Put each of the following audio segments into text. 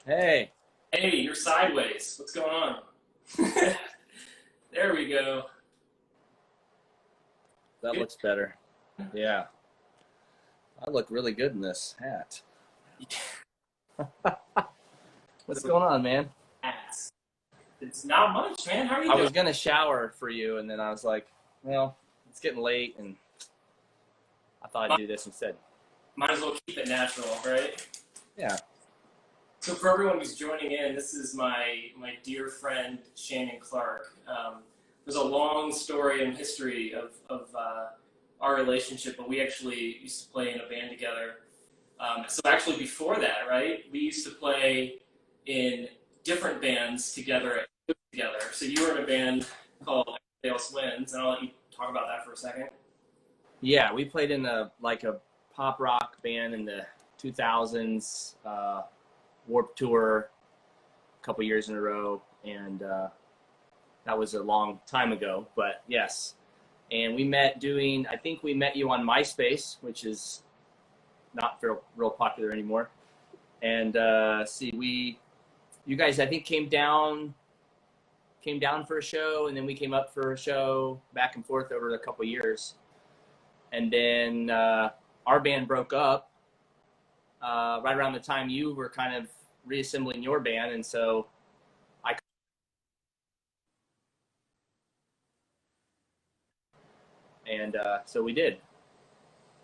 Hey, Hey, you're sideways. What's going on? There we go. that Good looks better. Yeah, I look really good in this hat. What's going on, man? ass. It's not much, man. How are you I doing? was gonna shower for you, and then I was like, well, it's getting late, and I thought I'd Might, do this instead. might as well keep it natural, right? Yeah. So for everyone who's joining in, this is my dear friend Shannon Clark. There's a long story and history of our relationship, but we actually used to play in a band together. So actually before that, right, we used to play in different bands together. So you were in a band called Everybody Else Wins, and I'll let you talk about that for a second. Yeah, we played in a pop rock band in the 2000s, Warped Tour, a couple years in a row, and that was a long time ago. But yes, and we met I think we met you on MySpace, which is not real popular anymore. And you guys, I think came down for a show, and then we came up for a show, back and forth over a couple years. And then our band broke up right around the time you were kind of reassembling your band, and so so we did,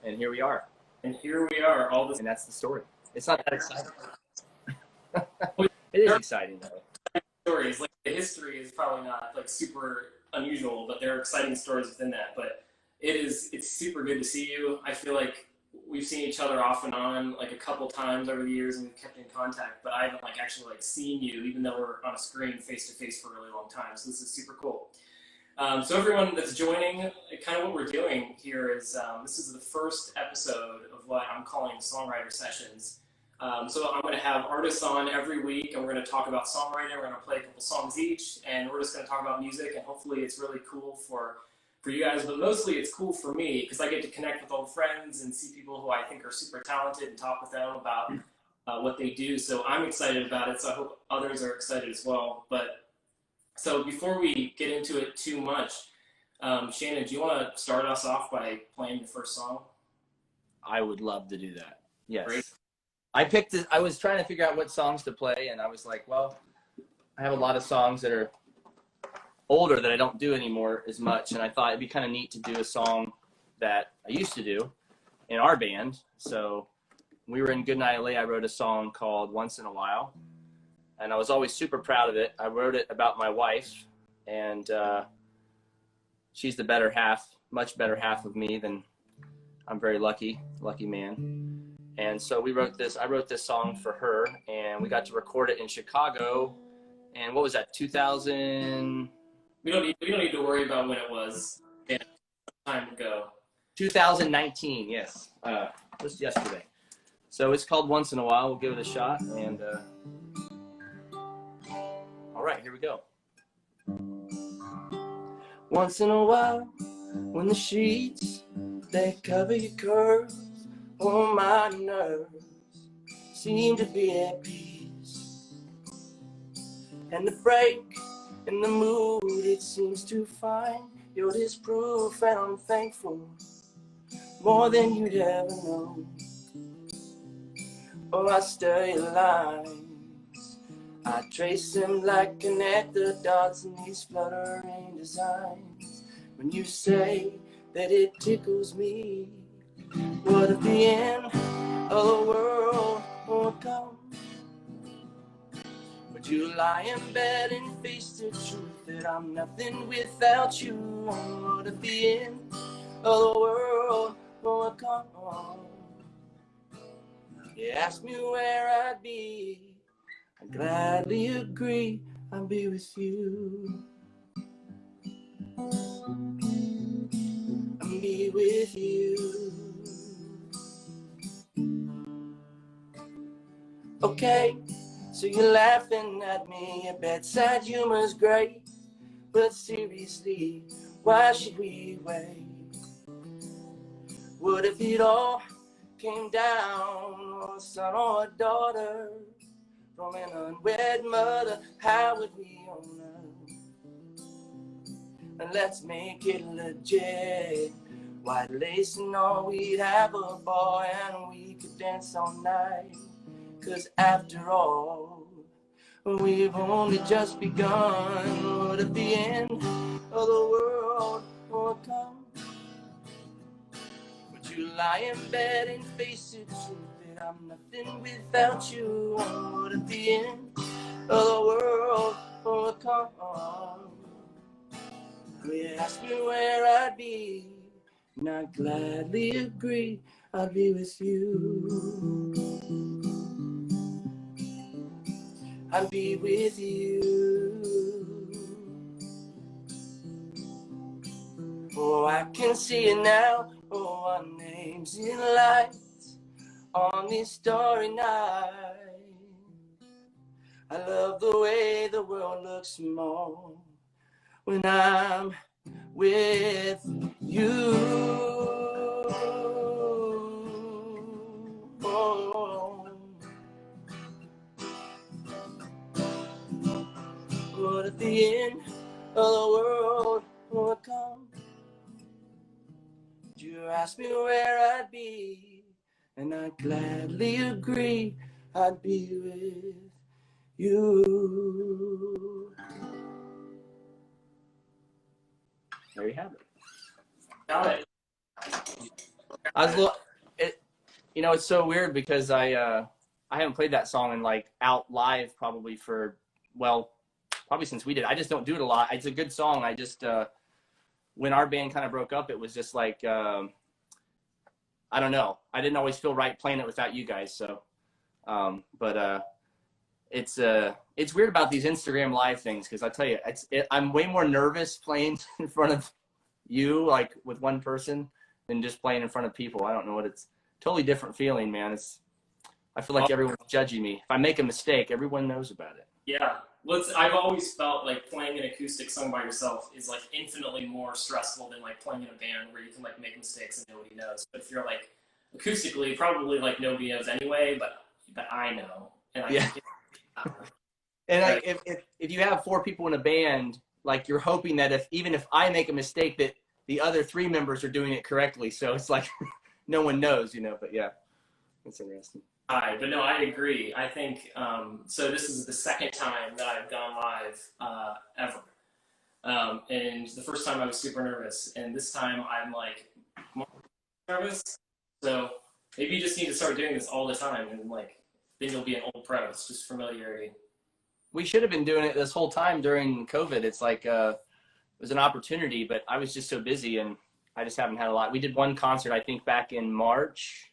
and here we are, And here we are, all this and that's the story. It's not that exciting. there It is are exciting though. stories. Like the history is probably not like super unusual, but there are exciting stories within that. But it's super good to see you. I feel like we've seen each other off and on like a couple times over the years, and we've kept in contact. But I haven't like actually like seen you, even though we're on a screen face to face for a really long time. So this is super cool. So everyone that's joining, kind of what we're doing here is this is the first episode of what I'm calling Songwriter Sessions. So I'm going to have artists on every week, and we're going to talk about songwriting. We're going to play a couple songs each, and we're just going to talk about music. And hopefully, it's really cool for you guys, but mostly it's cool for me because I get to connect with old friends and see people who I think are super talented and talk with them about what they do. So I'm excited about it. So I hope others are excited as well. But so before we get into it too much, Shannon, do you want to start us off by playing the first song? I would love to do that. Great. Yes. I was trying to figure out what songs to play, and I was like, well, I have a lot of songs that are older that I don't do anymore as much, and I thought it'd be kind of neat to do a song that I used to do in our band. So we were in Goodnight LA. I wrote a song called Once in a While, and I was always super proud of it. I wrote it about my wife, and she's the better half, much better half of me than I'm very lucky man. And so I wrote this song for her, and we got to record it in Chicago. And what was that, 2000? We don't need to worry about when it was. Yeah, time ago. 2019, yes. Just yesterday. So it's called Once in a While. We'll give it a shot. And all right, here we go. Once in a while, when the sheets, they cover your curves, all my nerves seem to be at peace. And the break in the mood, it seems to find you're this proof, and I'm thankful more than you'd ever know. Oh, I study lines, I trace them like connector dots in these fluttering designs. When you say that it tickles me, what if the end of the world won't come? Would you lie in bed and face the truth that I'm nothing without you? What if the end of the world won't come? You ask me where I'd be, I'd gladly agree I'd be with you. I'd be with you. Okay, so you're laughing at me, your bedside humor's great, but seriously, why should we wait? What if it all came down on a son or a daughter? from an unwed mother, how would we honor? And let's make it legit. White lace and all, we'd have a ball and we could dance all night. 'Cause after all, we've only just begun. What if the end of the world will come? Would you lie in bed and face the truth that I'm nothing without you? What if the end of the world will come? You ask me where I'd be, and I'd gladly agree I'd be with you. I'd be with you. Oh, I can see it now. Oh, our names in lights on this starry night. I love the way the world looks small when I'm with you. Oh. What if the end of the world will come? Would you ask me where I'd be? And I'd gladly agree I'd be with you. There you have it. Got it. I was it's so weird because I haven't played that song in like out live probably since we did. I just don't do it a lot. It's a good song. I just when our band kind of broke up, it was just like I don't know. I didn't always feel right playing it without you guys. So, it's weird about these Instagram live things because I tell you, I'm way more nervous playing in front of you, like with one person, than just playing in front of people. I don't know what it's totally different feeling, man. I feel like everyone's judging me. If I make a mistake, everyone knows about it. Yeah. I've always felt like playing an acoustic song by yourself is like infinitely more stressful than like playing in a band where you can like make mistakes and nobody knows. But if you're like acoustically, probably like nobody knows anyway, but I know. And yeah. And like if you have 4 people in a band, like you're hoping that even if I make a mistake that the other 3 members are doing it correctly. So it's like no one knows, but yeah, it's interesting. But no, I agree. I think, so this is the second time that I've gone live ever. And the first time I was super nervous, and this time I'm like more nervous. So maybe you just need to start doing this all the time, and like then you'll be an old pro. It's just familiarity. We should have been doing it this whole time during COVID. It's like it was an opportunity, but I was just so busy, and I just haven't had a lot. We did one concert, I think, back in March.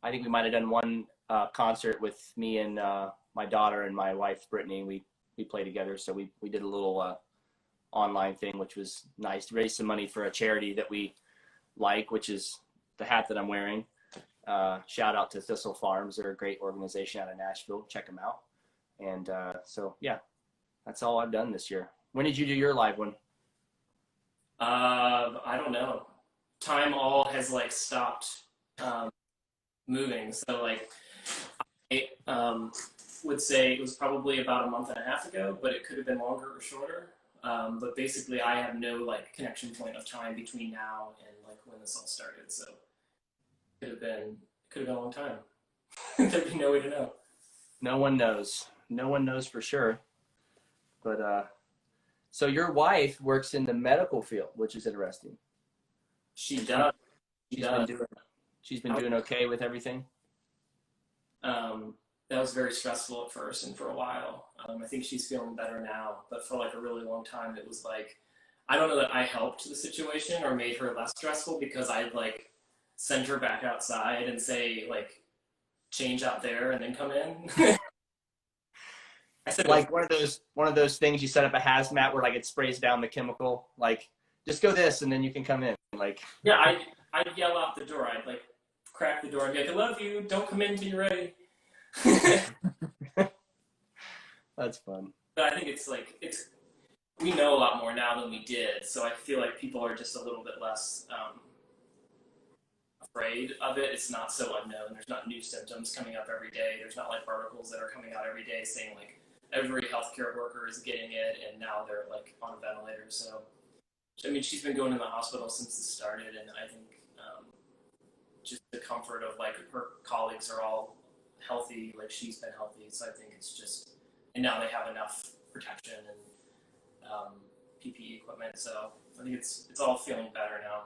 I think we might have done one concert with me and my daughter and my wife, Brittany. We played together, so we did a little online thing, which was nice to raise some money for a charity that we like, which is the hat that I'm wearing. Shout out to Thistle Farms. They're a great organization out of Nashville. Check them out. And so, yeah, that's all I've done this year. When did you do your live one? I don't know. Time all has like stopped moving. So like I would say it was probably about a month and a half ago, but it could have been longer or shorter. But basically I have no like connection point of time between now and like when this all started. So it could have been a long time. There'd be no way to know. No one knows. No one knows for sure. But so your wife works in the medical field, which is interesting. She does. She's been doing okay with everything. That was very stressful at first and for a while. I think she's feeling better now, but for like a really long time, it was like, I don't know that I helped the situation or made her less stressful because I'd like send her back outside and say like, change out there and then come in. I said like one of those things you set up a hazmat where like it sprays down the chemical, like just go this and then you can come in. Like yeah, I'd yell out the door. I'd like crack the door and be like, I love you, don't come in till you're ready. That's fun. But I think we know a lot more now than we did, so I feel like people are just a little bit less afraid of it. It's not so unknown. There's not new symptoms coming up every day. There's not like articles that are coming out every day saying like every healthcare worker is getting it and now they're like on a ventilator. So, I mean, she's been going to the hospital since this started, and I think just the comfort of like her colleagues are all healthy, like she's been healthy. So I think it's just, and now they have enough protection and PPE equipment. So I think it's all feeling better now.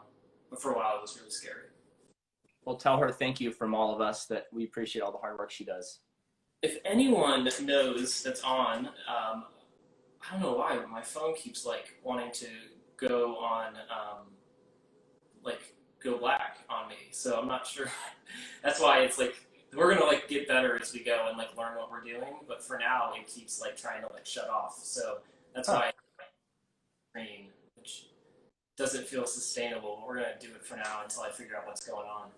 But for a while, it was really scary. Well, tell her thank you from all of us that we appreciate all the hard work she does. If anyone knows that's on, I don't know why, but my phone keeps like wanting to go on, like go black on me. So I'm not sure. That's why it's like we're gonna like get better as we go and like learn what we're doing. But for now, it keeps like trying to like shut off. So that's why green, which doesn't feel sustainable. We're gonna do it for now until I figure out what's going on.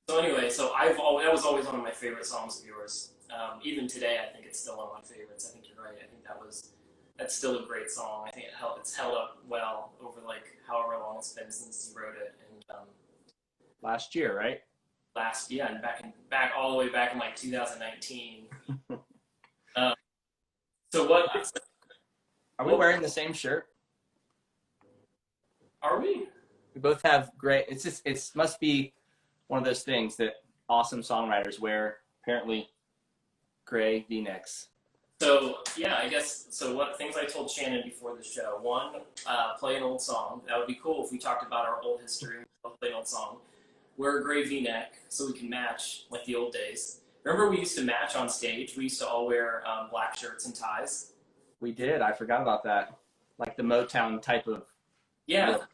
So anyway, so that was always one of my favorite songs of yours. Even today, I think it's still one of my favorites. I think you're right. I think that's still a great song. I think it's held up well over like however long it's been since you wrote it. And last year, right? And back all the way back in like 2019. So what? Are we wearing the same shirt? Are we? We both have gray. It must be one of those things that awesome songwriters wear. Apparently, gray V-necks. So yeah, I guess so. What things I told Shannon before the show? One, play an old song. That would be cool if we talked about our old history. Play an old song. Wear a gray V-neck so we can match like the old days. Remember we used to match on stage? We used to all wear black shirts and ties. We did. I forgot about that. Like the Motown type of. Yeah. Look.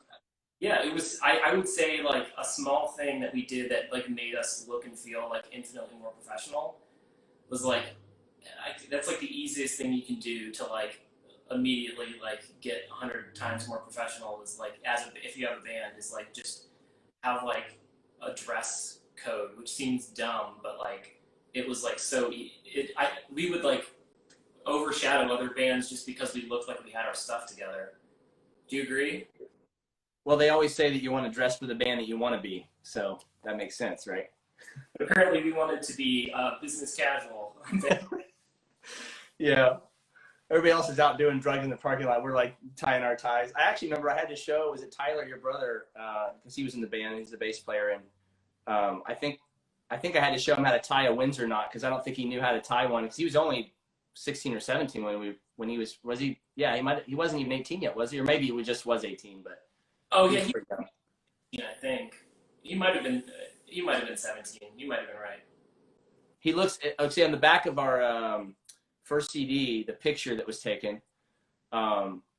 Yeah, it was, I would say like a small thing that we did that like made us look and feel like infinitely more professional was like, that's like the easiest thing you can do to like immediately like get 100 times more professional is like, if you have a band, is like just have like a dress code, which seems dumb, but like it was like we would like overshadow other bands just because we looked like we had our stuff together. Do you agree? Well, they always say that you want to dress for the band that you want to be, so that makes sense, right? But apparently, we wanted to be business casual. Yeah. Everybody else is out doing drugs in the parking lot. We're like tying our ties. I actually remember I had to show, was it Tyler, your brother, because he was in the band, he's the bass player, and I think I had to show him how to tie a Windsor knot because I don't think he knew how to tie one because he was only 16 or 17 when he was he? Yeah, he wasn't even 18 yet, was he? Or maybe he just was 18, but. Oh yeah, I think he might have been 17. You might have been right. He looks. See, on the back of our first CD, the picture that was taken.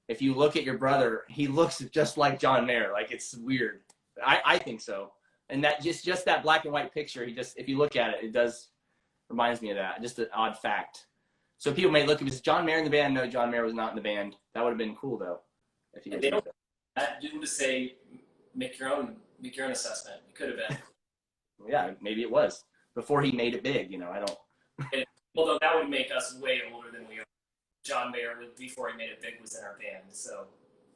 If you look at your brother, he looks just like John Mayer. Like it's weird. I think so. And that just that black and white picture. If you look at it, it does reminds me of that. Just an odd fact. So people may look. Was John Mayer in the band? No, John Mayer was not in the band. That would have been cool though. If he was. That didn't just say make your own assessment. It could have been. Yeah, maybe it was before he made it big. I don't. Although that would make us way older than we are. John Mayer, before he made it big, was in our band, so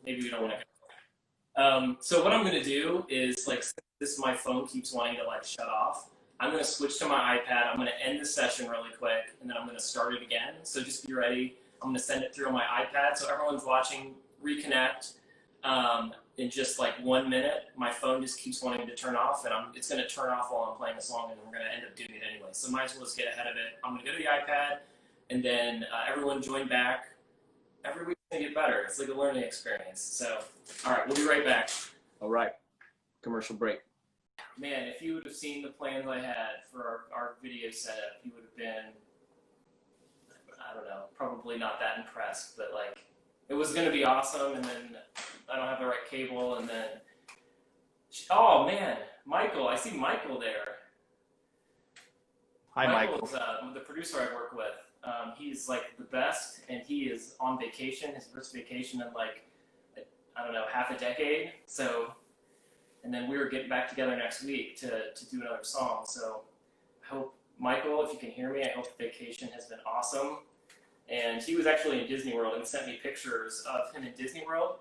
maybe we don't want to. So what I'm going to do is like my phone keeps wanting to like shut off. I'm going to switch to my iPad. I'm going to end the session really quick, and then I'm going to start it again. So just be ready. I'm going to send it through on my iPad, so everyone's watching. Reconnect. In just like 1 minute, my phone just keeps wanting to turn off, and it's going to turn off while I'm playing a song, and we're going to end up doing it anyway. So might as well just get ahead of it. I'm going to go to the iPad, and then everyone join back. Every week's going to get better. It's like a learning experience. So, all right, we'll be right back. All right, commercial break. Man, if you would have seen the plans I had for our video setup, you would have been, I don't know, probably not that impressed, but like, it was going to be awesome, and then I don't have the right cable, and then, oh man, Michael, I see Michael there. Hi, Michael's the producer I work with. He's like the best, and he is on vacation, his first vacation in like, I don't know, half a decade. So, and then we were getting back together next week to do another song. So I hope, Michael, if you can hear me, I hope the vacation has been awesome. And he was actually in Disney World and sent me pictures of him in Disney World.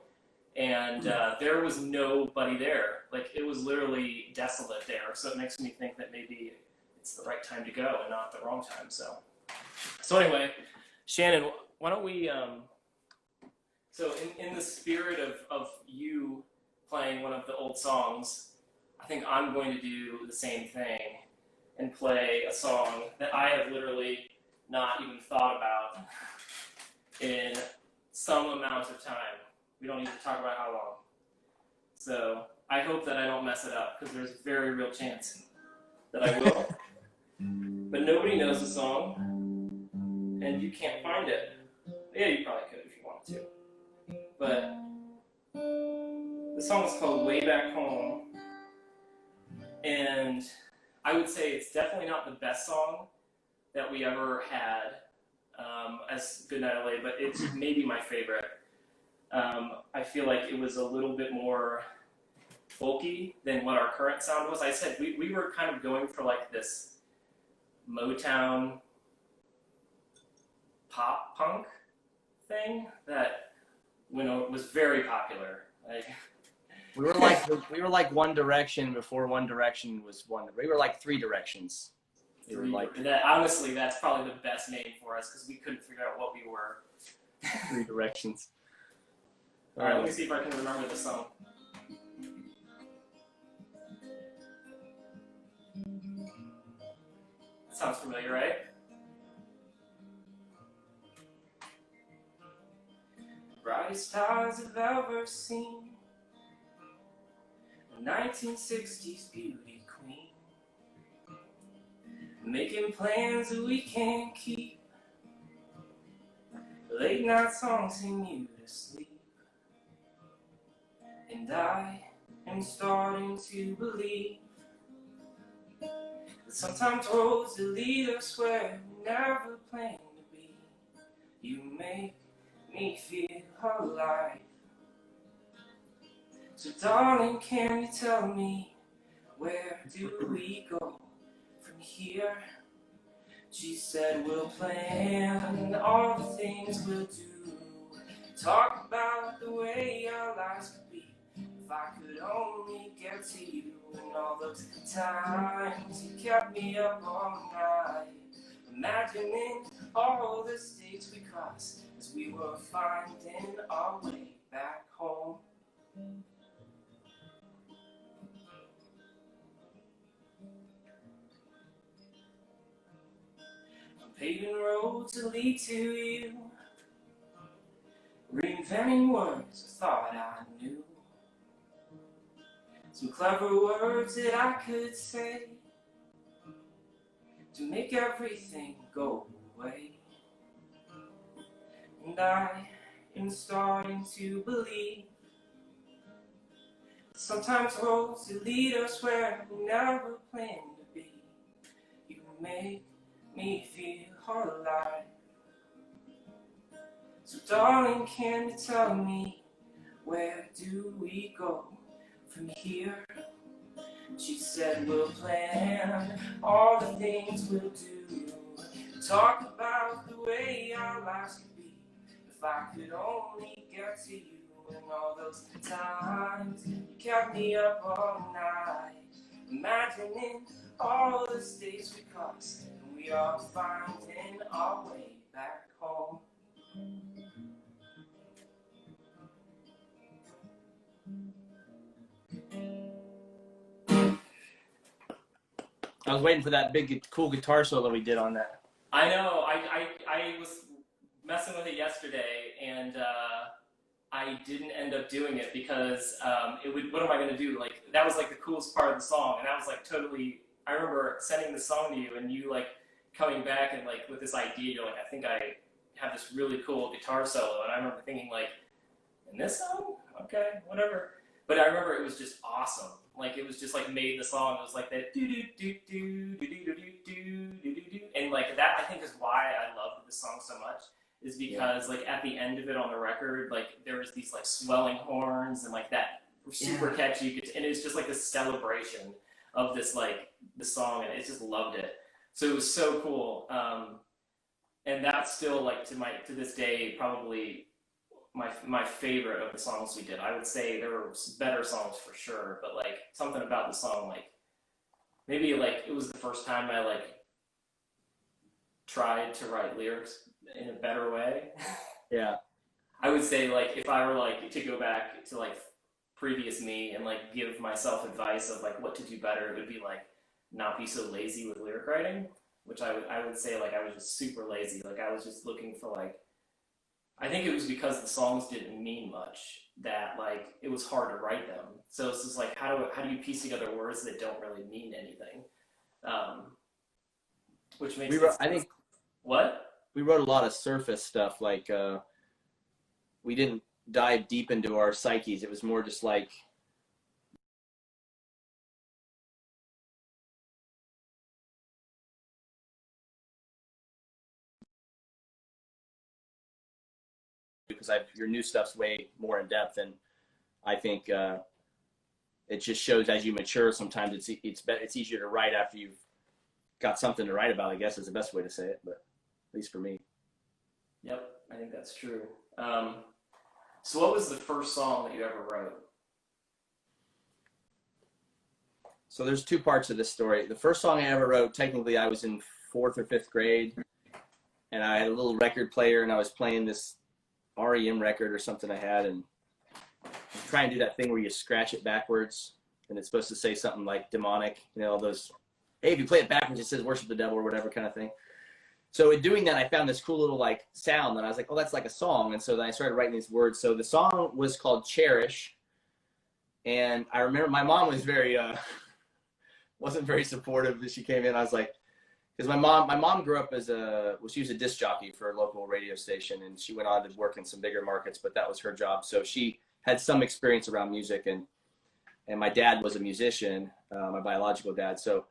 and there was nobody there. Like, it was literally desolate there. So it makes me think that maybe it's the right time to go and not the wrong time. So anyway, Shannon, why don't we, so in the spirit of you playing one of the old songs, I think I'm going to do the same thing and play a song that I have literally not even thought about in some amount of time. We don't need to talk about how long. So I hope that I don't mess it up, because there's a very real chance that I will. But nobody knows the song, and you can't find it. Yeah, you probably could if you wanted to. But the song is called Way Back Home, and I would say it's definitely not the best song that we ever had as Goodnight LA, but it's maybe my favorite. I feel like it was a little bit more folky than what our current sound was. I said we were kind of going for like this Motown pop punk thing that was very popular. We were like One Direction before One Direction was one. We were like Three Directions. Honestly, that's probably the best name for us, because we couldn't figure out what we were. Three Directions. All right, let me see if I can remember the song. That sounds familiar, right? Brightest stars I've ever seen, a 1960s beauty queen, making plans that we can't keep, late night songs sing you to sleep, and I am starting to believe that sometimes roads that lead us where we never planned to be. You make me feel alive. So darling, can you tell me, where do we go from here? She said we'll plan all the things we'll do, talk about the way our lives could be. If I could only get to you, and all those times you kept me up all night, imagining all the states we crossed as we were finding our way back home. I'm paving roads to lead to you, reinventing words I thought I knew, some clever words that I could say to make everything go away. And I am starting to believe sometimes roads that lead us where we never planned to be. You make me feel alive. So darling, can you tell me, where do we go from here? She said we'll plan all the things we'll do, talk about the way our lives could be. If I could only get to you, and all those times you kept me up all night, imagining all the states we crossed, and we are finding our way back home. I was waiting for that big, cool guitar solo we did on that. I know. I was messing with it yesterday, and I didn't end up doing it because what am I going to do? Like, that was like the coolest part of the song, and I was like totally. I remember sending the song to you, and you like coming back and like with this idea. You're like, I think I have this really cool guitar solo, and I remember thinking like, in this song, okay, whatever. But I remember it was just awesome. Like, it was just like made the song. It was like that do do do do do do do do do do, and like that. I think is why I loved this song so much. Is because like at the end of it on the record, like there was these like swelling horns and like that super catchy, and it's just like a celebration of this like the song, and I just loved it. So it was so cool, and that's still like to this day probably my favorite of the songs we did. I would say there were better songs for sure, but like something about the song, like maybe like it was the first time I like tried to write lyrics in a better way. Yeah. I would say like if I were like to go back to like previous me and like give myself advice of like what to do better, it would be like not be so lazy with lyric writing, which I would say like I was just super lazy. Like I was just looking for like, I think it was because the songs didn't mean much that like it was hard to write them. So it's just like how do you piece together words that don't really mean anything, which makes I think what we wrote a lot of surface stuff. Like we didn't dive deep into our psyches. It was more just like because your new stuff's way more in depth, and I think it just shows as you mature. Sometimes it's easier to write after you've got something to write about. I guess is the best way to say it, but at least for me. Yep, I think that's true. So what was the first song that you ever wrote? So there's two parts of this story. The first song I ever wrote, technically I was in 4th or 5th grade, and I had a little record player, and I was playing this REM record or something I had, and try and do that thing where you scratch it backwards, and it's supposed to say something like demonic, you know, those, hey, if you play it backwards, it says worship the devil or whatever kind of thing. So in doing that, I found this cool little like sound, and I was like, oh, that's like a song. And so then I started writing these words. So the song was called Cherish, and I remember my mom was wasn't very supportive as she came in. I was like, because my mom grew up she was a disc jockey for a local radio station, and she went on to work in some bigger markets, but that was her job. So she had some experience around music, and my dad was a musician, my biological dad. So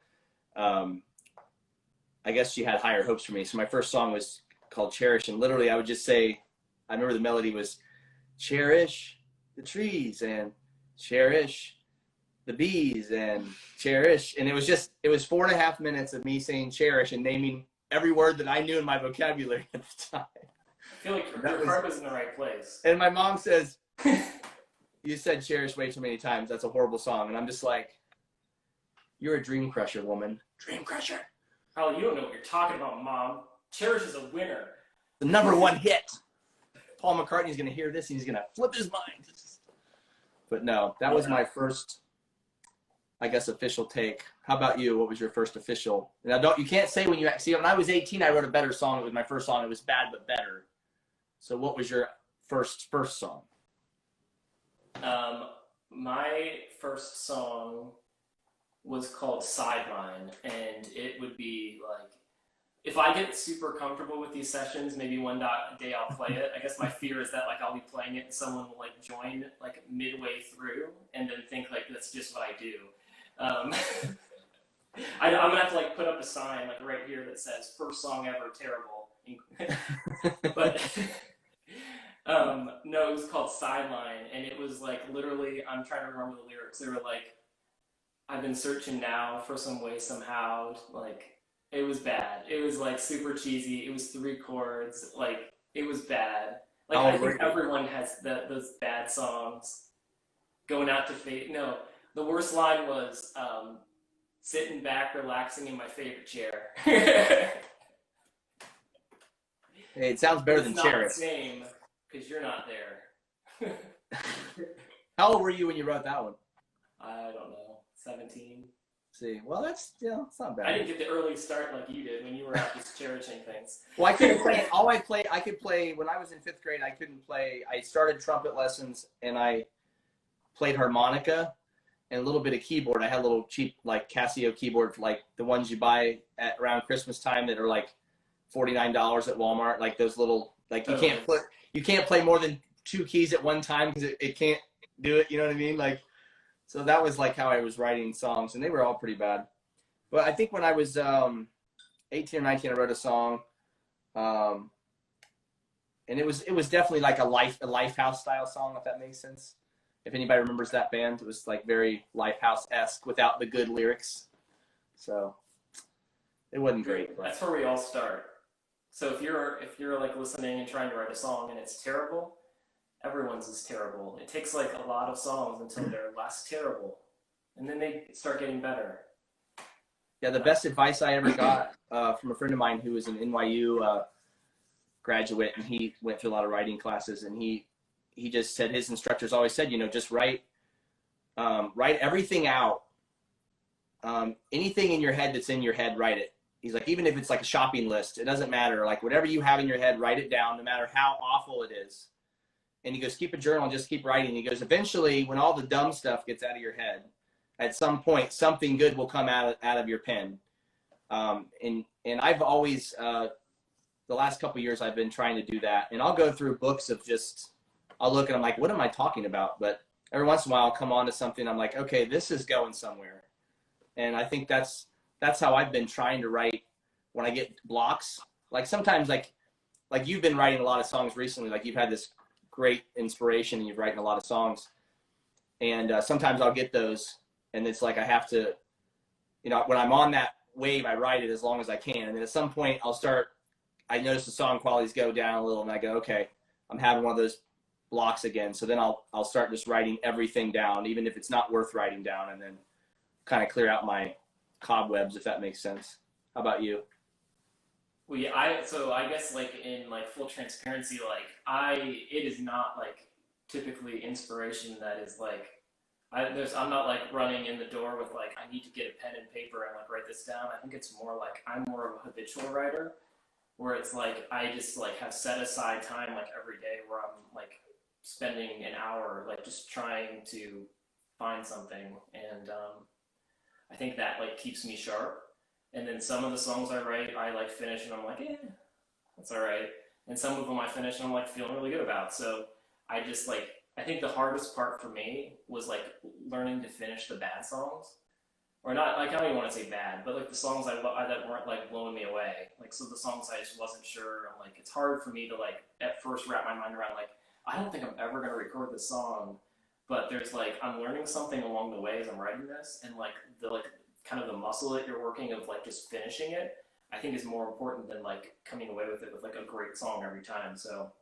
I guess she had higher hopes for me. So my first song was called Cherish, and literally I would just say, I remember the melody was cherish the trees and cherish the bees and cherish. And it was 4.5 minutes of me saying cherish and naming every word that I knew in my vocabulary at the time. I feel like your heart was in the right place. And my mom says, you said cherish way too many times. That's a horrible song. And I'm just like, you're a dream crusher, woman. Dream crusher. Oh, you don't know what you're talking about, Mom. Cherish is a winner. The #1 hit. Paul McCartney's going to hear this and he's going to flip his mind. But no, that was my first, I guess, official take. How about you? What was your first official? Now, you can't say when when I was 18, I wrote a better song. It was my first song. It was bad but better. So what was your first song? My first song was called Sideline, and it would be like, if I get super comfortable with these sessions, maybe one day I'll play it. I guess my fear is that like I'll be playing it and someone will like join like midway through and then think like that's just what I do. I'm gonna have to like put up a sign like right here that says first song ever terrible. But no, it was called Sideline, and it was like literally, I'm trying to remember the lyrics. They were like, I've been searching now for some way somehow, like, it was bad. It was like super cheesy. It was 3 chords. Like, it was bad. Like, I think everyone has those bad songs. Going out to fate. No, the worst line was sitting back, relaxing in my favorite chair. Hey, it sounds better than Cherish. It's not the same, because you're not there. How old were you when you wrote that one? I don't know. 17. See, well, that's, it's not bad. I didn't get the early start like you did when you were out just cherishing things. Well, I couldn't play. I could play when I was in 5th grade. I couldn't play. I started trumpet lessons and I played harmonica and a little bit of keyboard. I had a little cheap like Casio keyboard, like the ones you buy at around Christmas time that are like $49 at Walmart. Like those little, like you can't play more than 2 keys at one time because it can't do it. You know what I mean? Like. So that was like how I was writing songs, and they were all pretty bad. But I think when I was 18 or 19, I wrote a song, and it was definitely like a Lifehouse style song, if that makes sense. If anybody remembers that band, it was like very Lifehouse-esque without the good lyrics. So it wasn't great. But. That's where we all start. So if you're like listening and trying to write a song and it's terrible, everyone's is terrible. It takes like a lot of songs until they're less terrible, and then they start getting better. Yeah, the best advice I ever got from a friend of mine who was an NYU graduate, and he went through a lot of writing classes, and he just said his instructors always said, you know, just write everything out. Anything in your head that's in your head, write it. He's like, even if it's like a shopping list, it doesn't matter. Like whatever you have in your head, write it down, no matter how awful it is. And he goes, keep a journal and just keep writing. He goes, eventually, when all the dumb stuff gets out of your head, at some point, something good will come out of your pen. And I've always, the last couple of years, I've been trying to do that. And I'll go through books of just, I'll look and I'm like, what am I talking about? But every once in a while, I'll come on to something. I'm like, okay, this is going somewhere. And I think that's how I've been trying to write when I get blocks. Like sometimes, like you've been writing a lot of songs recently. Like you've had this great inspiration and you've written a lot of songs. And sometimes I'll get those. And it's like I have to, you know, when I'm on that wave, I write it as long as I can. And then at some point I notice the song qualities go down a little and I go, okay, I'm having one of those blocks again. So then I'll start just writing everything down, even if it's not worth writing down, and then kind of clear out my cobwebs, if that makes sense. How about you? Well, yeah, so I guess like in like full transparency, like it is not like typically inspiration that is like, I'm not like running in the door with like, I need to get a pen and paper and like write this down. I think it's more like, I'm more of a habitual writer, where it's like, I just like have set aside time like every day where I'm like spending an hour like just trying to find something. And I think that like keeps me sharp. And then some of the songs I write, I like finish and I'm like, yeah, that's all right. And some of them I finish and I'm like feeling really good about. So I just like, I think the hardest part for me was like learning to finish the bad songs, or not, like I don't even want to say bad, but like the songs that weren't like blowing me away. Like, so the songs I just wasn't sure. I'm like, it's hard for me to like at first wrap my mind around like, I don't think I'm ever going to record this song, but there's like, I'm learning something along the way as I'm writing this, and like the kind of the muscle that you're working of like just finishing it, I think is more important than like coming away with it with like a great song every time. So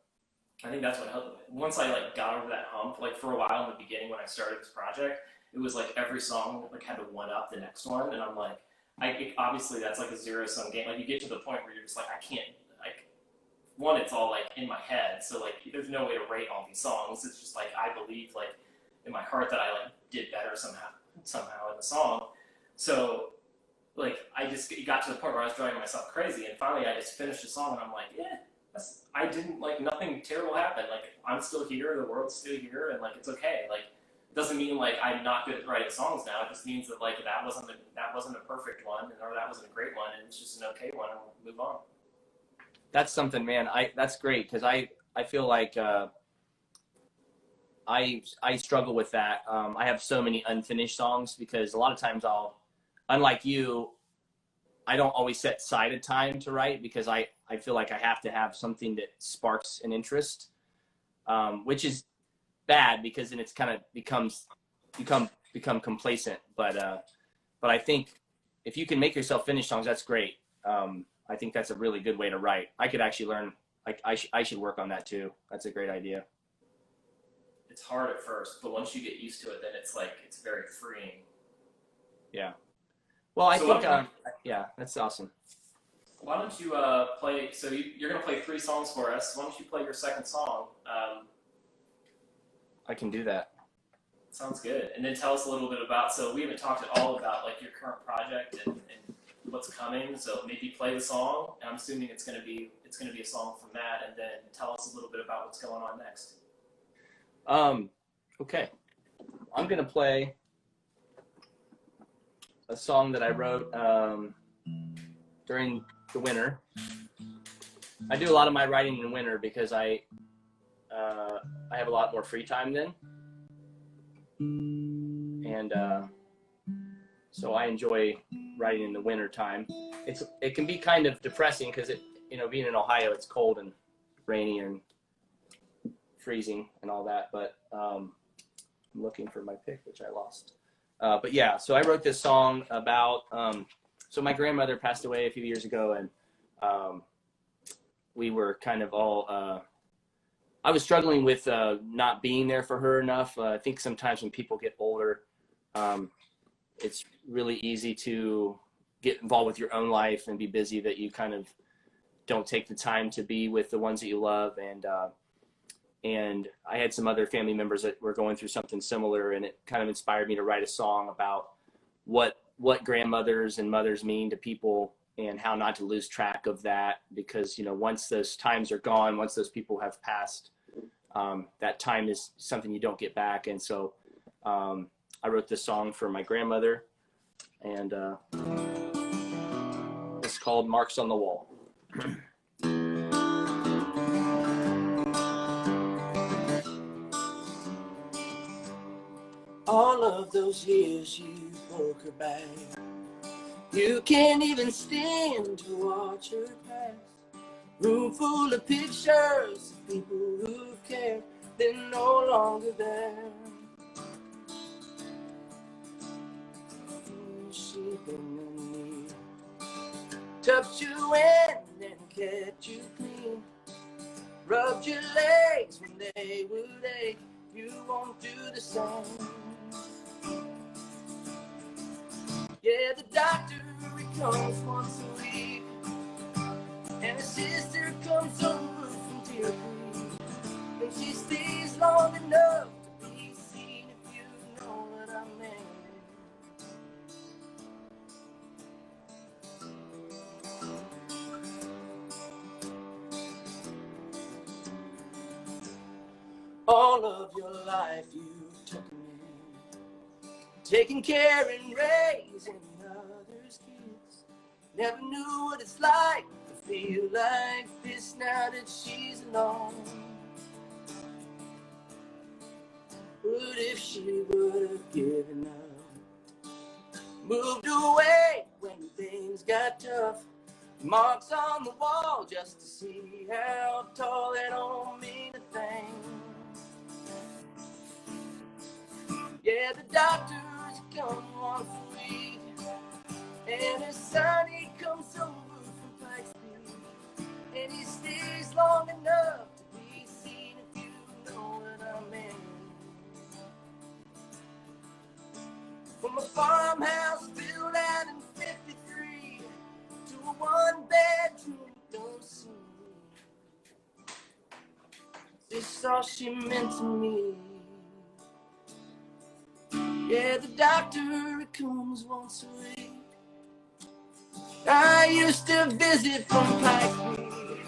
I think that's what helped. Once I like got over that hump, like for a while in the beginning when I started this project, it was like every song like had to one up the next one, and I'm like, obviously that's like a zero sum game. Like you get to the point where you're just like, I can't, like, one, it's all like in my head, so like there's no way to rate all these songs. It's just like I believe like in my heart that I like did better somehow in the song. So like I just got to the point where I was driving myself crazy, and finally I just finished the song and I'm like, yeah, I didn't like, nothing terrible happened. Like I'm still here, the world's still here, and like it's okay. Like it doesn't mean like I'm not good at writing songs now. It just means that like that wasn't a perfect one, or that wasn't a great one, and it's just an okay one, and we'll move on. That's something, man. That's great, because I feel like I struggle with that. I have so many unfinished songs because a lot of times unlike you, I don't always set aside time to write, because I feel like I have to have something that sparks an interest, which is bad because then it's kind of become complacent. But I think if you can make yourself finish songs, that's great. I think that's a really good way to write. I could actually learn. Like I should work on that too. That's a great idea. It's hard at first, but once you get used to it, then it's like it's very freeing. Yeah. Well, I think yeah, that's awesome. Why don't you play? So you're going to play 3 songs for us. Why don't you play your second song? I can do that. Sounds good. And then tell us a little bit about. So we haven't talked at all about like your current project and what's coming. So maybe play the song. And I'm assuming it's going to be a song from that. And then tell us a little bit about what's going on next. Okay. I'm going to play a song that I wrote during the winter. I do a lot of my writing in winter because I have a lot more free time then, and so I enjoy writing in the winter time. It can be kind of depressing because being in Ohio, it's cold and rainy and freezing and all that. But I'm looking for my pick, which I lost. But yeah, so I wrote this song about, so my grandmother passed away a few years ago, and we were kind of all I was struggling with not being there for her enough. I think sometimes when people get older, it's really easy to get involved with your own life and be busy that you kind of don't take the time to be with the ones that you love. And I had some other family members that were going through something similar, and it kind of inspired me to write a song about what grandmothers and mothers mean to people and how not to lose track of that, because, you know, once those times are gone, once those people have passed, that time is something you don't get back. And so I wrote this song for my grandmother, and it's called Marks on the Wall. All of those years you broke her back. You can't even stand to watch her pass. Room full of pictures of people who care. They're no longer there. She bent her knee, tucked you in and kept you clean. Rubbed your legs when they would ache. You won't do the same. Yeah, the doctor comes once a week, and her sister comes over from Deer Creek, and she stays long enough to be seen, if you know what I mean. All of your life you took me, taking care and raising others' kids. Never knew what it's like to feel like this now that she's alone. What if she would have given up, moved away when things got tough? Marks on the wall just to see how tall, they don't mean a thing. Yeah, the doctors come once a week, and his son, he comes over from Pikes Peak, and he stays long enough to be seen, if you know what I mean. From a farmhouse built out in 53 to a one-bedroom, don't see me. This all she meant to me. Yeah, the doctor comes once a week. I used to visit from Pikes Peak,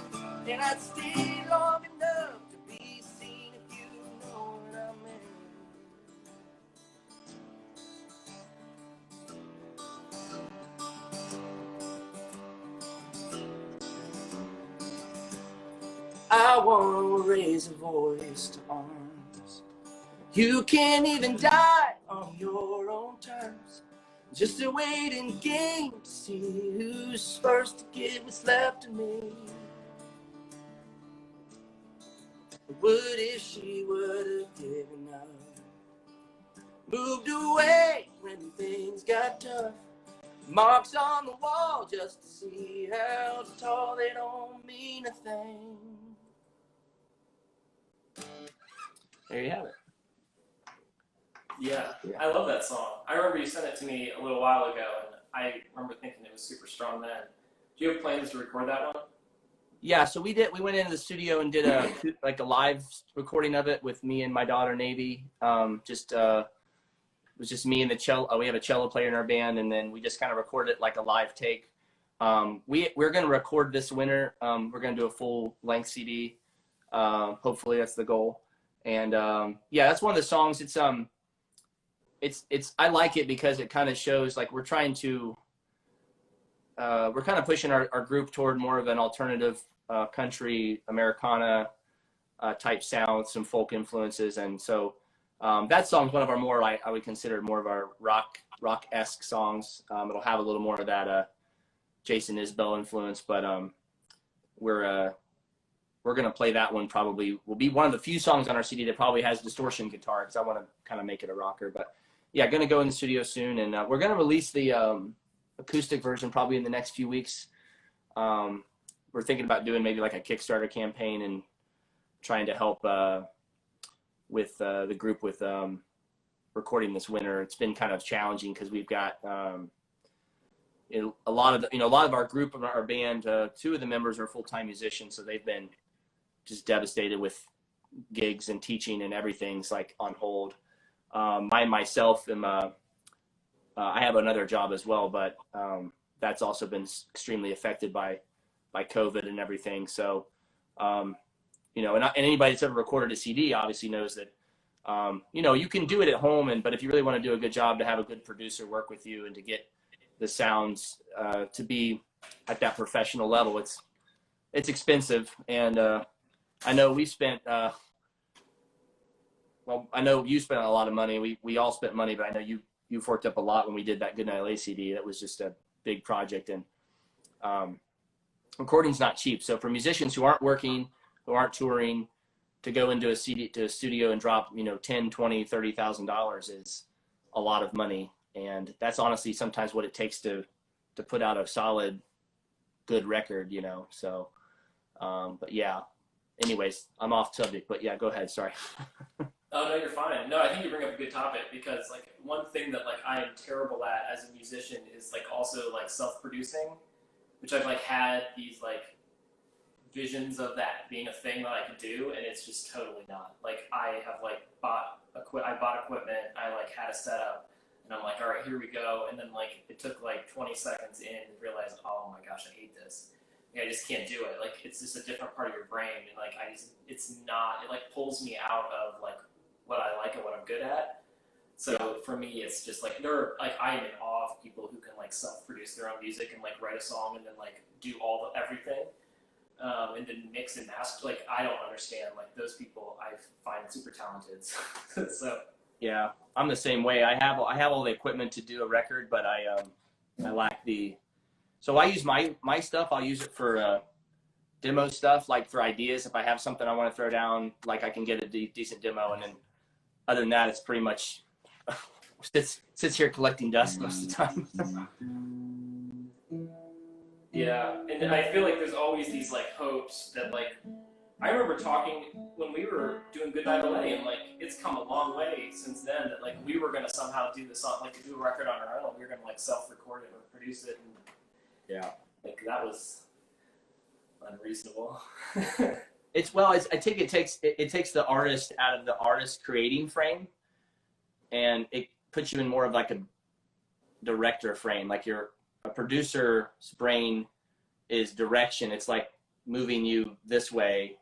and I'd stay long enough to be seen, if you know what I mean. I want to raise a voice to arms. You can't even die on your own terms. Just a waiting game to see who's first to get what's left of me. What if she would have given up, moved away when things got tough? Marks on the wall just to see how tall, they don't mean a thing. There you have it. Yeah, I love that song. I remember you sent it to me a little while ago, and I remember thinking it was super strong then. Do you have plans to record that one? Yeah, so we went into the studio and did a live recording of it with me and my daughter Navy. It was just me and the cello. We have a cello player in our band, and then we just kind of recorded it like a live take. We're going to record this winter. We're going to do a full length CD. Hopefully that's the goal. And yeah, that's one of the songs. I like it because it kind of shows like we're kind of pushing our group toward more of an alternative country Americana type sound, some folk influences. And so that song's one of our more, I would consider more of our rock-esque songs. It'll have a little more of that Jason Isbell influence, but we're going to play that one. Probably will be one of the few songs on our CD that probably has distortion guitar, because I want to kind of make it a rocker. But yeah, going to go in the studio soon, and we're going to release the acoustic version probably in the next few weeks. We're thinking about doing maybe like a Kickstarter campaign and trying to help with the group with recording this winter. It's been kind of challenging because we've got a lot of our group of our band. 2 of the members are full-time musicians, so they've been just devastated with gigs and teaching and everything's like on hold. Myself am I have another job as well, but that's also been extremely affected by COVID and everything. So, and anybody that's ever recorded a CD obviously knows that, you can do it at home, but if you really want to do a good job, to have a good producer work with you and to get the sounds to be at that professional level, it's expensive. And I know we spent, I know you spent a lot of money. We all spent money, but I know you forked up a lot when we did that Goodnight LA CD. That was just a big project, and recording's not cheap. So for musicians who aren't working, who aren't touring, to go into a studio and drop, $10,000, $20,000, $30,000 is a lot of money. And that's honestly sometimes what it takes to put out a solid, good record, So, but yeah, anyways, I'm off subject, but yeah, go ahead. Sorry. Oh, no, you're fine. No, I think you bring up a good topic, because like one thing that like I am terrible at as a musician is like also like self-producing, which I've like had these like visions of that being a thing that I could do, and it's just totally not. Like I have like bought equipment, I like had a setup, and I'm like, all right, here we go. And then like it took like 20 seconds in to realize, oh my gosh, I hate this. I just can't do it. Like it's just a different part of your brain, and like it like pulls me out of like what I like and what I'm good at. So for me, it's just like I am in awe of people who can like self-produce their own music and like write a song and then like do everything, and then mix and master. Like I don't understand. Like those people, I find super talented. So yeah, I'm the same way. I have all the equipment to do a record, but I lack the. So I use my stuff. I'll use it for demo stuff, like for ideas. If I have something I want to throw down, like I can get a decent demo, and then other than that, it's pretty much sits here collecting dust most of the time. Yeah, and I feel like there's always these like hopes that like I remember talking when we were doing Goodnight LA, and like it's come a long way since then, that like we were gonna somehow do the song, like do a record on our own. We were gonna like self-record it or produce it, and yeah, like that was unreasonable. I think it takes the artist out of the artist creating frame, and it puts you in more of like a director frame. Like a producer's brain is direction. It's like moving you this way.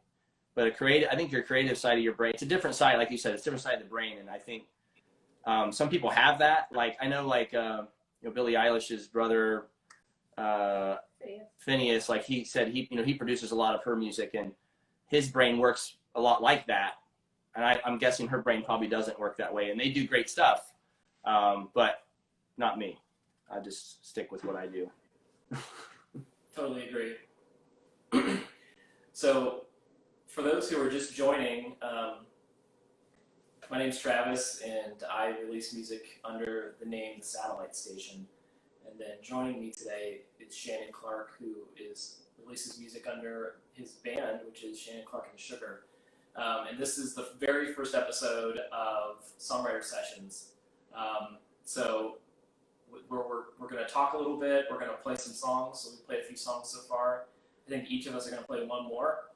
But I think your creative side of your brain, it's a different side, like you said, it's a different side of the brain. And I think some people have that. Like I know, like Billie Eilish's brother, Phineas, like he said he produces a lot of her music, and his brain works a lot like that. And I'm guessing her brain probably doesn't work that way. And they do great stuff, but not me. I just stick with what I do. Totally agree. So for those who are just joining, my name's Travis, and I release music under the name The Satellite Station. And then joining me today is Shannon Clark, who releases music under his band, which is Shannon Clark and Sugar. And this is the very first episode of Songwriter Sessions. So we're going to talk a little bit. We're going to play some songs. So we played a few songs so far. I think each of us are going to play one more.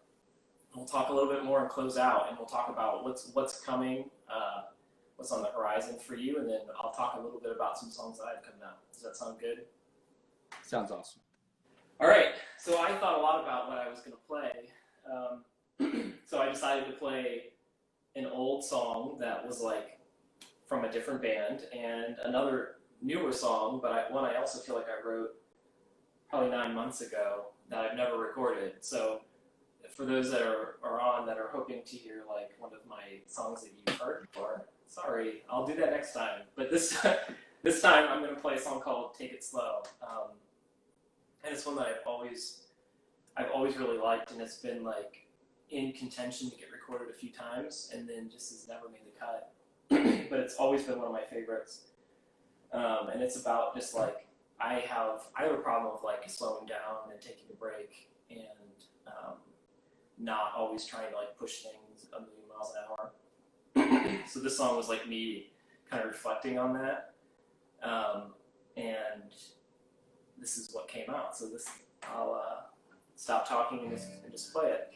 We'll talk a little bit more and close out, and we'll talk about what's coming, what's on the horizon for you, and then I'll talk a little bit about some songs that I have coming out. Does that sound good? Sounds awesome. All right. So I thought a lot about what I was going to play. So I decided to play an old song that was like from a different band, and another newer song, but one I also feel like I wrote probably 9 months ago that I've never recorded. So for those that are on that are hoping to hear like one of my songs that you've heard before, sorry, I'll do that next time. But this time I'm going to play a song called Take It Slow. And it's one that I've always really liked, and it's been like in contention to get recorded a few times, and then just has never made the cut. But it's always been one of my favorites. And it's about just like I have a problem with like slowing down and taking a break, and not always trying to like push things a million miles an hour. So this song was like me kind of reflecting on that, and this is what came out. So this, I'll stop talking and just play it.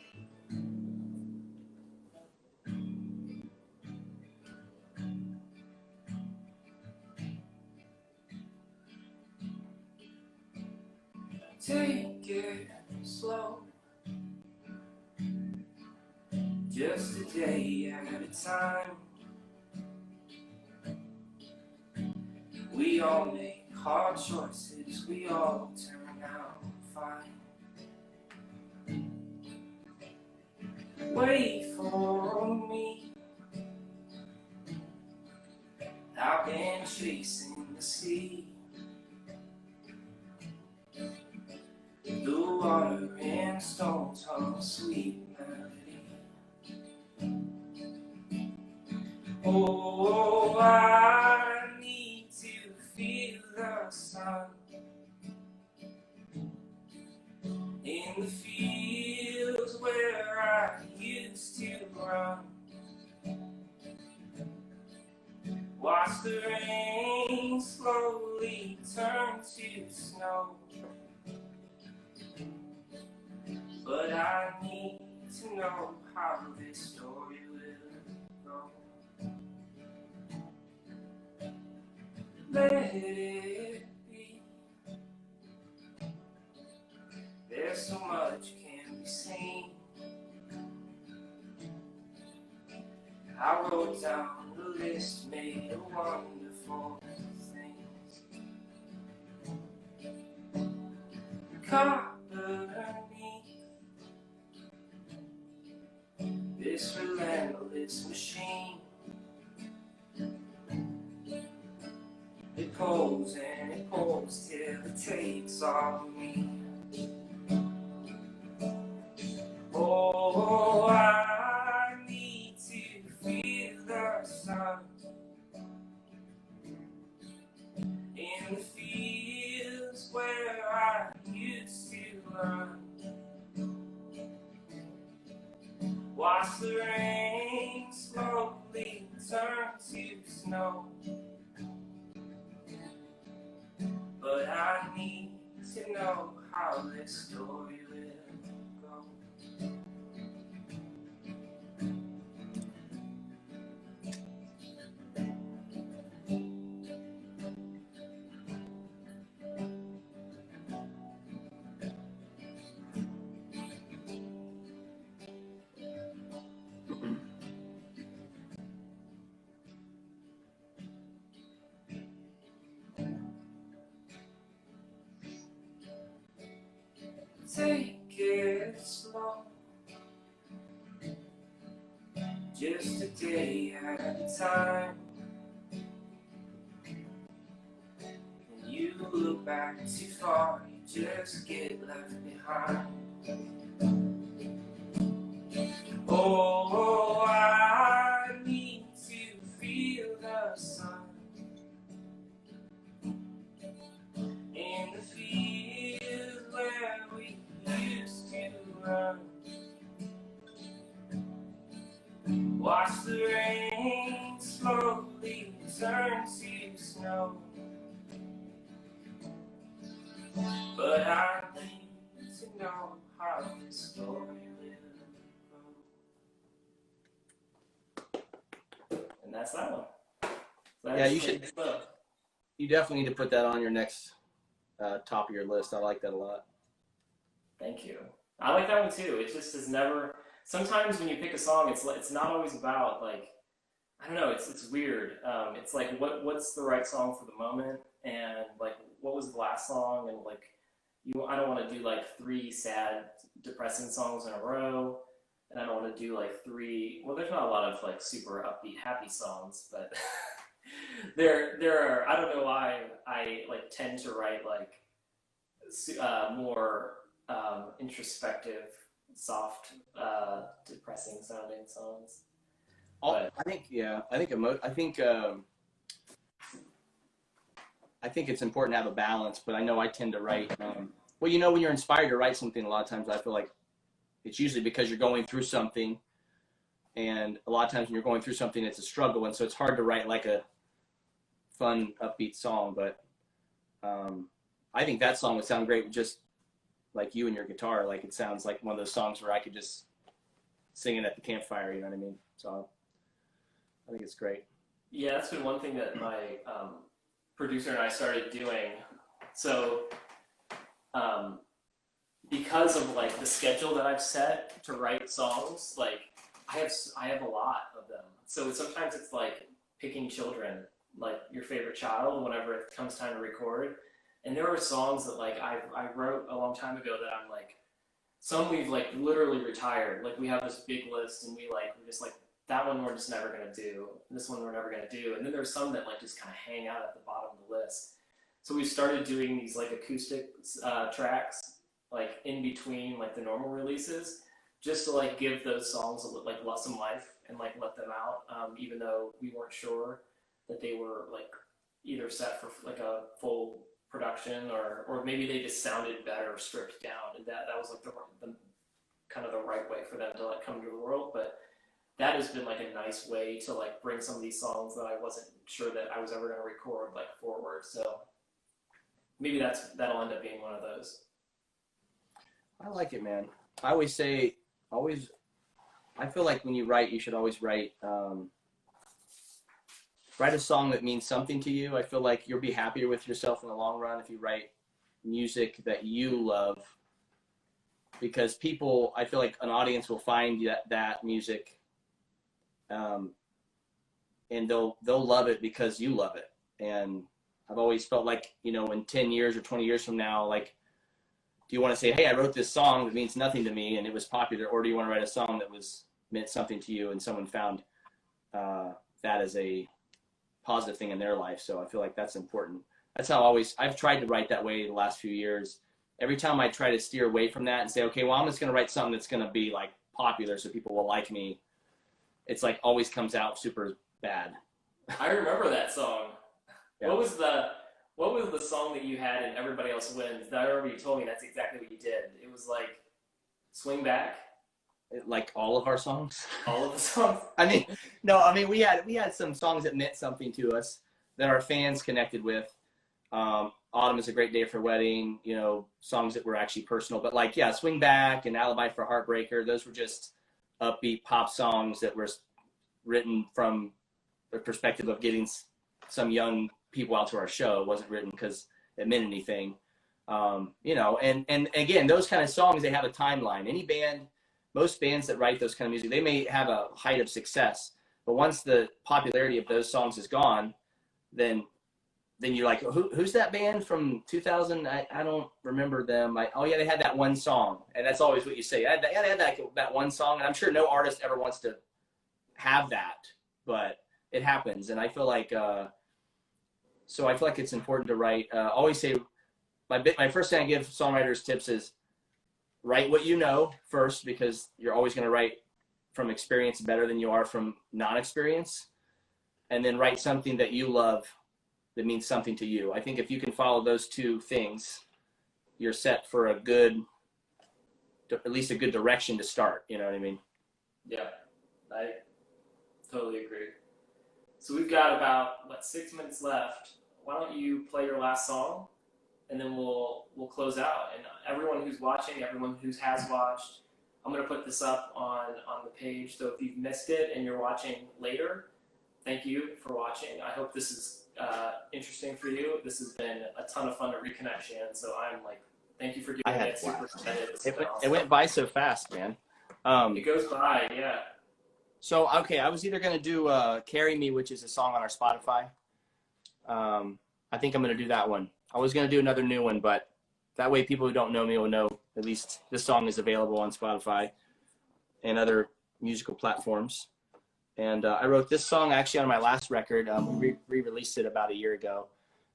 Take it slow, just a day at a time. We all make hard choices, we all turn out fine. Wait for me, I've been chasing the sea. The water and stones hum sweet melody. Oh, I need to feel the sun in the fields where I used to run. Watch the rain slowly turn to snow. But I need to know how this story will go. Let it be. There's so much can be seen. I wrote down the list, made a wonderful things. Copper this relentless machine. It pulls and it pulls till it takes all of me. Oh, I need to feel the sun in the fields where I used to run. Watch the rain slowly turn to snow. But I need to know how this story will go. Take it slow, just a day at a time. When you look back too far, you just get left behind. Oh, I need to feel the sun in the fields where we used to run. Watch the rain slowly turn to snow. But I need to know how this story will go. And that's that one. So Yeah, you should. You definitely need to put that on your next top of your list. I like that a lot. Thank you. I like that one too. It just is never. Sometimes when you pick a song, it's not always about like, I don't know. It's weird. It's like what's the right song for the moment, and like what was the last song, and like I don't want to do like 3 sad, depressing songs in a row, and I don't want to do like 3. Well, there's not a lot of like super upbeat, happy songs, but there are. I don't know why I like tend to write like more introspective, soft, depressing sounding songs. But I think it's important to have a balance, but I know I tend to write. Well, you know, when you're inspired to write something, a lot of times I feel like it's usually because you're going through something, and a lot of times when you're going through something, it's a struggle, and so it's hard to write like a fun, upbeat song. But I think that song would sound great with just like you and your guitar. Like it sounds like one of those songs where I could just sing it at the campfire. You know what I mean? So I think it's great. Yeah, that's been one thing that my producer and I started doing. So because of like the schedule that I've set to write songs, like I have a lot of them. So sometimes it's like picking children, like your favorite child, whenever it comes time to record. And there are songs that like I wrote a long time ago that I'm like, some we've like literally retired. Like we have this big list and we're just like, that one we're just never gonna do. And this one we're never gonna do. And then there's some that like just kind of hang out at the bottom of the list. So we started doing these like acoustic tracks, like in between like the normal releases, just to like give those songs like some life and like let them out, even though we weren't sure that they were like either set for like a full production or maybe they just sounded better stripped down, and that was like the kind of the right way for them to like come to the world. But that has been like a nice way to like bring some of these songs that I wasn't sure that I was ever going to record like forward. So maybe that'll end up being one of those. I like it, man. I always say, I feel like when you write, you should always write a song that means something to you. I feel like you'll be happier with yourself in the long run if you write music that you love, because people, I feel like an audience will find that music, and they'll love it because you love it. And I've always felt like, you know, in 10 years or 20 years from now, like, do you want to say, hey, I wrote this song that means nothing to me and it was popular, or do you want to write a song that meant something to you and someone found that as a positive thing in their life? So I feel like that's important. That's how I've tried to write that way the last few years. Every time I try to steer away from that and say, okay, well, I'm just going to write something that's going to be like popular so people will like me, it's like always comes out super bad. I remember that song. Yeah. What was the song that you had in Everybody Else Wins? I remember you told me that's exactly what you did. It was like Swing Back. Like all of our songs. All of the songs. We had some songs that meant something to us that our fans connected with. Autumn is a Great Day for a Wedding, you know, songs that were actually personal. But like, yeah, Swing Back and Alibi for Heartbreaker, those were just upbeat pop songs that were written from the perspective of getting some young people out to our show. It wasn't written because it meant anything. You know, and again, those kind of songs, they have a timeline. Most bands that write those kind of music, they may have a height of success, but once the popularity of those songs is gone, then you're like, who's that band from 2000? I don't remember them. Oh yeah, they had that one song, and that's always what you say. Yeah, they had that one song, and I'm sure no artist ever wants to have that, but it happens, and I feel like it's important to write. Always say, my first thing I give songwriters tips is, write what you know first, because you're always going to write from experience better than you are from non-experience. And then write something that you love that means something to you. I think if you can follow those two things, you're set for at least a good direction to start. You know what I mean? Yeah, I totally agree. So we've got about 6 minutes left. Why don't you play your last song, and then we'll close out. And everyone who's watching, everyone who has watched, I'm going to put this up on the page. So if you've missed it and you're watching later, thank you for watching. I hope this is interesting for you. This has been a ton of fun to reconnect, Shannon. So I'm like, thank you for doing it. Super excited. It went by so fast, man. It goes by, yeah. So, okay, I was either going to do Carry Me, which is a song on our Spotify. I think I'm going to do that one. I was going to do another new one, but that way people who don't know me will know at least this song is available on Spotify and other musical platforms. And I wrote this song actually on my last record. We re-released it about a year ago,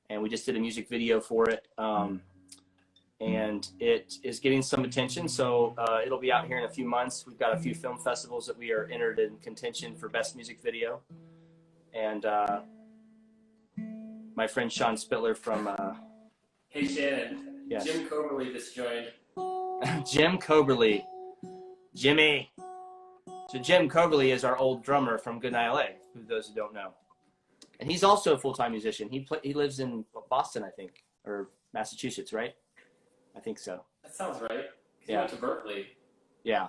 and we just did a music video for it. And it is getting some attention, so it'll be out here in a few months. We've got a few film festivals that we are entered in contention for Best Music Video. And my friend Sean Spittler from... Hey, Shannon. Yes. Jim Coberly just joined. Jim Coberly. Jimmy. So Jim Coverly is our old drummer from Goodnight LA, for those who don't know. And he's also a full-time musician. He lives in Boston, I think, or Massachusetts, right? I think so. That sounds right. He Yeah. went to Berkeley. Yeah.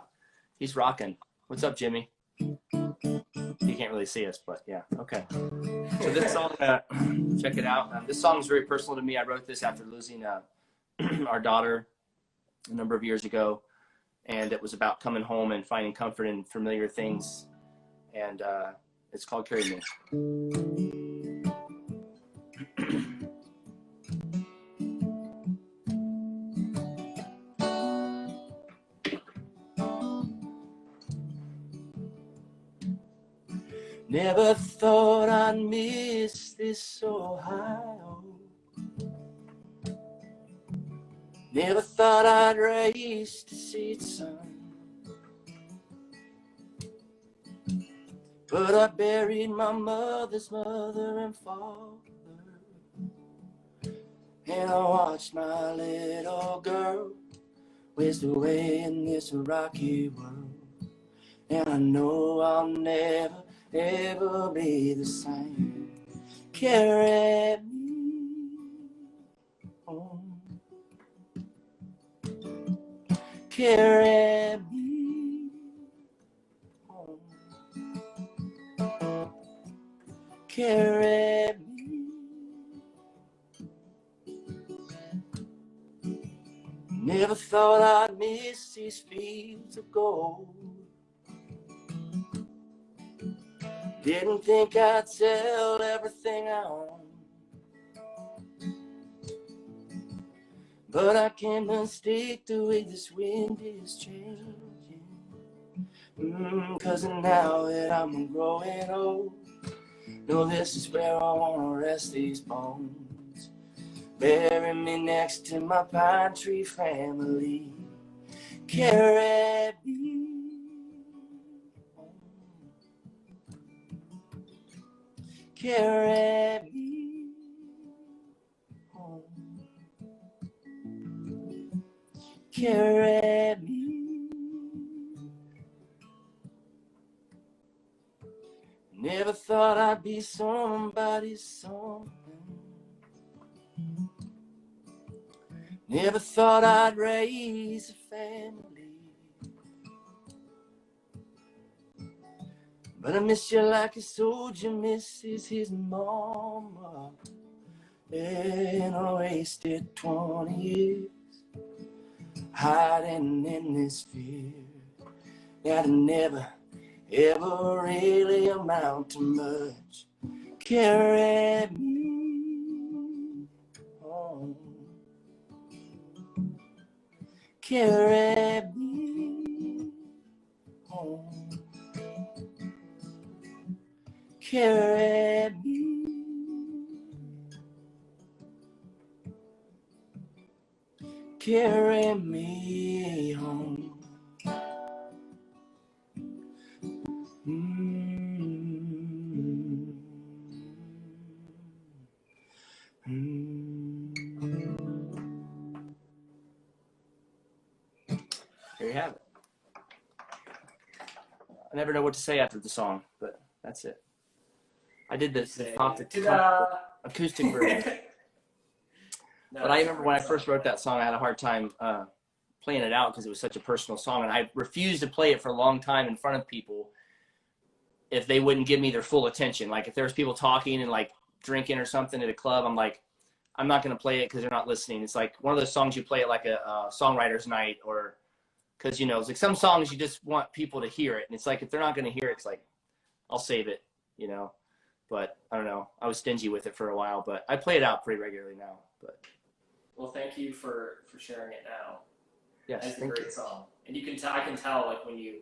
He's rocking. What's up, Jimmy? You can't really see us, but yeah. Okay. So this song, check it out. This song is very personal to me. I wrote this after losing our daughter a number of years ago. And it was about coming home and finding comfort in familiar things. And it's called Carry Me. Never thought I'd miss this Ohio. Never thought I'd race to see it, son. But I buried my mother's mother and father, and I watched my little girl waste away in this rocky world. And I know I'll never, ever be the same. Carry me home. Carry me home. Carry me. Never thought I'd miss these fields of gold. Didn't think I'd sell everything I own. But I can't mistake the way this wind is changing. 'Cause now that I'm growing old, know this is where I wanna rest these bones. Bury me next to my pine tree family. Carry me home. Carry me home. Carry me. Never thought I'd be somebody's something. Never thought I'd raise a family. But I miss you like a soldier misses his mama. And I wasted 20 years hiding in this fear that'll never, ever really amount to much. Carry me home. Carry me home. Carry me. Carry me home. There you have it. I never know what to say after the song, but that's it. I did this acoustic version. But I remember when I first wrote that song, I had a hard time playing it out because it was such a personal song, and I refused to play it for a long time in front of people if they wouldn't give me their full attention. Like if there was people talking and like drinking or something at a club, I'm like, I'm not going to play it because they're not listening. It's like one of those songs you play at like a songwriter's night, or because, you know, it's like some songs you just want people to hear it. And it's like, if they're not going to hear it, it's like, I'll save it, you know. But I don't know. I was stingy with it for a while, but I play it out pretty regularly now. But well, thank you for sharing it now. Yes, it's a great song, and you can I can tell like when you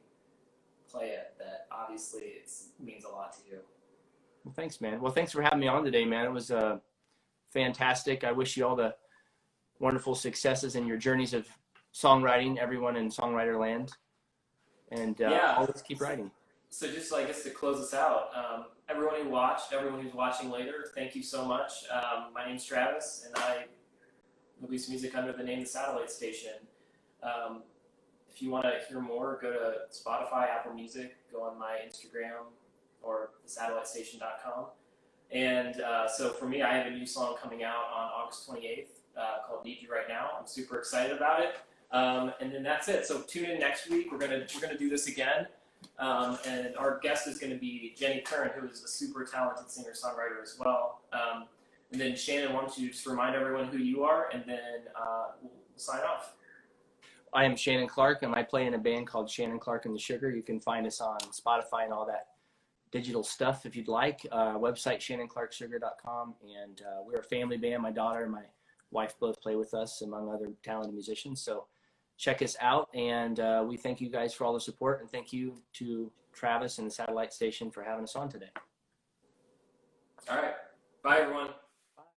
play it that obviously it means a lot to you. Well, thanks, man. Well, thanks for having me on today, man. It was fantastic. I wish you all the wonderful successes in your journeys of songwriting, everyone in songwriter land, and always keep writing. So just, I guess, to close us out, everyone who watched, everyone who's watching later, thank you so much. My name's Travis, and I release music under the name The Satellite Station. if you want to hear more, go to Spotify, Apple Music, go on my Instagram or satellitestation.com. And so for me, I have a new song coming out on August 28th called Need You Right Now. I'm super excited about it. And then that's it. So tune in next week. We're gonna do this again. And our guest is going to be Jenny Kern, who is a super talented singer-songwriter as well. And then Shannon, why don't you just remind everyone who you are, and then we'll sign off. I am Shannon Clark, and I play in a band called Shannon Clark and the Sugar. You can find us on Spotify and all that digital stuff if you'd like. Website ShannonClarkSugar.com, and we're a family band. My daughter and my wife both play with us, among other talented musicians. So check us out, and we thank you guys for all the support, and thank you to Travis and the Satellite Station for having us on today. All right. Bye, everyone.